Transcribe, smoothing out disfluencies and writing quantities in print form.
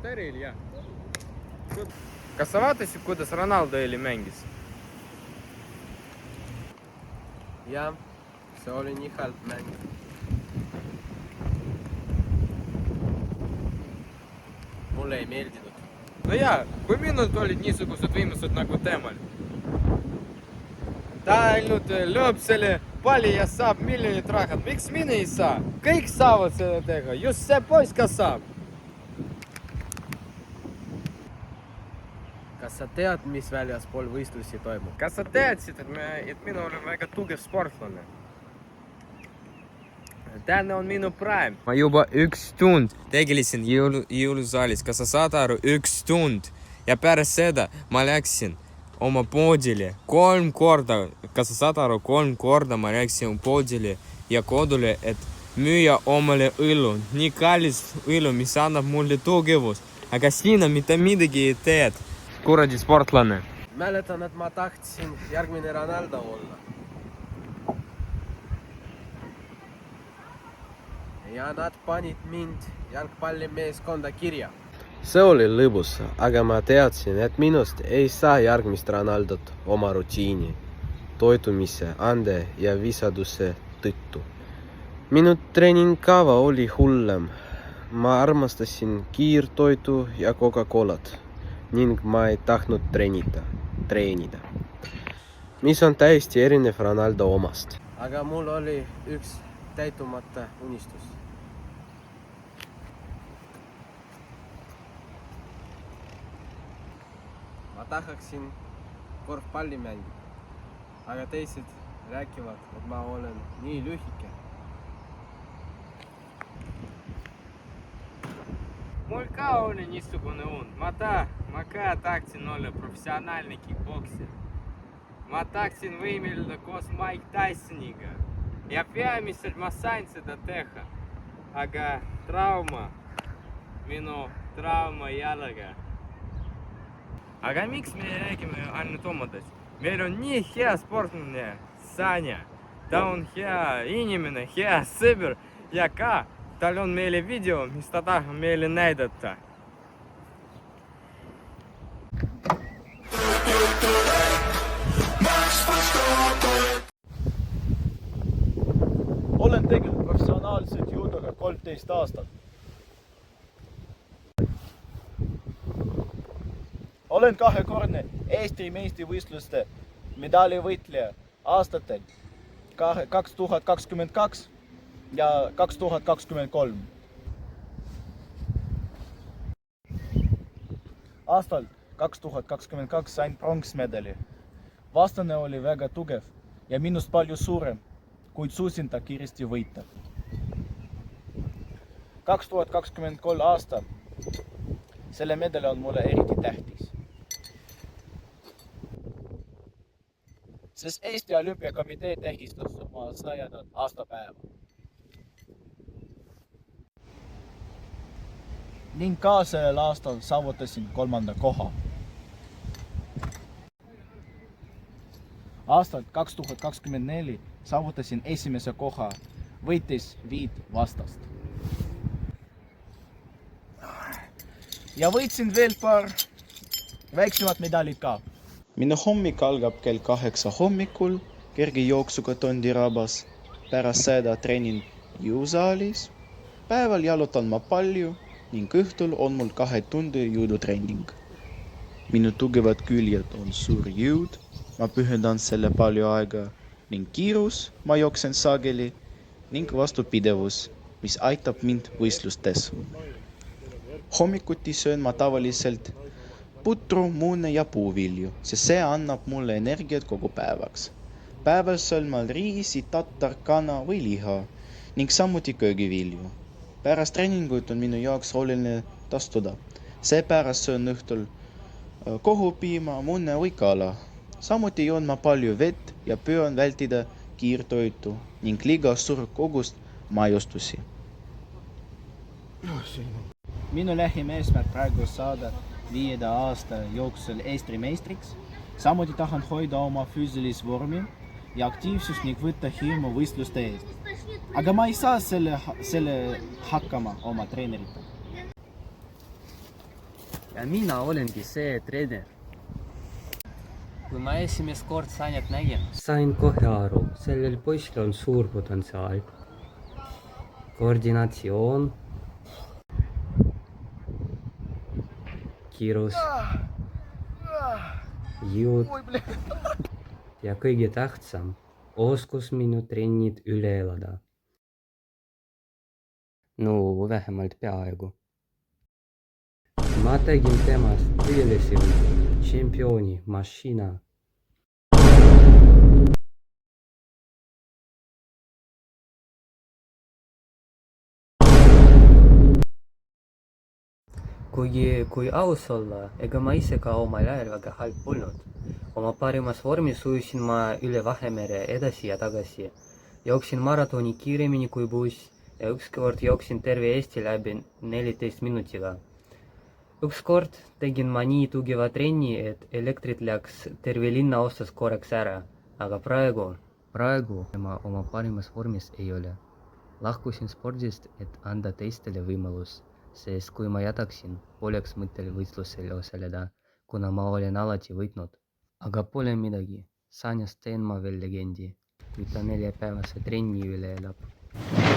Teril, jah. Kas sa vaatasid, kuidas Ronaldo eile mängis? Jah, see oli nii halb mäng. Mulle ei meeldinud. No jaa, kui minult olid niisugused võimused nagu temal. Ta ainult lööb selle palli ja saab miljonit rahat. Miks mina ei saa? Kõik saavad seda teha. Just see poiss ka saab. Kas sa tead, mis väljaspool võistlusi toimub? Kas sa teadsid, et minu olen väga tugev sportlane? Täna on minu prime. Ma juba 1 tund tegelesin jõulusaalis. Kas sa saad aru? 1 tund. Ja pärast seda ma läksin oma poodile 3 korda. Kas sa saad aru? 3 korda ma läksin poodile ja kodule, et müüa omale õlu. Nii kallis õlu, mis annab mulle tugevust. Aga sina mitte midagi ei teed. Kuradi sportlane. Mäletan, et ma tahtsin järgmine Ronaldo olla. Ja nad panid mind jalgpallimeeskonda kirja. See oli lõbus, aga ma teadsin, et minust ei saa järgmist Ronaldot oma rutiini, toitumise, ande ja visaduse tõttu. Minu treeningkava oli hullem. Ma armastasin kiirtoitu ja Coca-Colat ning ma ei tahtnud treenida. Mis on täiesti erinev Ronaldo omast. Aga mul oli üks täitumata unistus. Ma tahaksin korvpalli mängida, aga teised rääkivad, et ma olen nii lühike. Mul ka oli niisugune und. Ma ka tahtsin olla professionaalne kickboxer. Ma tahtsin võimelda koos Mike Tysoniga. Ja peamiselt ma sain seda teha. Aga minu trauma jalaga. Aga miks me räägime ainult omadest? Meil on nii hea sportlane Sanja. Ta on hea inimene, hea sõber ja ka tal on meile video, mis ta tahab meile näidata. Olen tegelenud professionaalselt judoga 13 aastat. Olen 2-kordne Eesti meistrivõistluste medalivõitleja aastatel 2022 ja 2023. Aastal 2022 sain pronksmedali. Vastane oli väga tugev ja minust palju suurem, kuid suutsin ta kiiresti võita. 2023 aasta selle medali on mulle eriti tähtis. Sest Eesti Olümpiakomitee tähistas oma 100. aastapäeva. Ning ka sellel aastal saavutasin 3. koha. Aastal 2024 saavutasin 1. koha, võitis 5 vastast. Ja võitsin veel paar väiksemat medalit ka. Minu hommik algab kell 8 hommikul kergejooksuga Tondirabas. Pärast seda treenin jõusaalis. Päeval jalutan ma palju ning õhtul on mul 2 tundi jõudutreening. Minu tugevad küljed on suur jõud. Ma pühendan selle palju aega ning kiirus, ma jooksen sageli ning vastupidevus, mis aitab mind võistlustes. Hommikuti söön ma tavaliselt putru, muune ja puuvilju, sest see annab mulle energiat kogu päevaks. Päeval söön ma riisi, tatar, kana või liha ning samuti köögivilju. Pärast treeningut on minu jaoks oluline tastuda. Seepärast söön õhtul kohupiima, munne või kala. Samuti joon ma palju vett ja püüan vältida kiirtoitu ning liiga suur kogust maiustusi. Minu lähim eesmärk praegu saada 5 aasta jooksul Eesti meistriks. Samuti tahan hoida oma füüsilist vormi ja aktiivsust ning võtta hirmu võistluste eest. Aga ma ei saa selle hakkama oma treenerita. ja mina olengi see treener. kui ma esimest kord Sanjat nägin, sain kohe aru, sellel poisil on suur potentsiaal. Koordinatsioon, kiirus, jõud ja kõige tähtsam, oskus minu trennid üle elada. No vähemalt peaaegu. Ma tegin temast tõeliselt tšempioni mašina. kui aus olla, ega ma ise ka omal ajal väga halb polnud. Oma parimas vormis ujusin ma üle Vahemere edasi ja tagasi. Jooksin maratoni kiiremini kui buss ja ükskord jooksin terve Eesti läbi 14 minutiga. Ükskord tegin ma nii tugeva trenni, et elektrit läks terve linna osas korraks ära, aga praegu ma oma parimas vormis ei ole. Lahkusin spordist, et anda teistele võimalus, sest kui ma jätaksin, poleks mõttel võistlusel osaleda, kuna ma olen alati võitnud. Aga pole midagi, Sanjast teen ma veel legendi, kui ta 4-päevase trenni üle elab.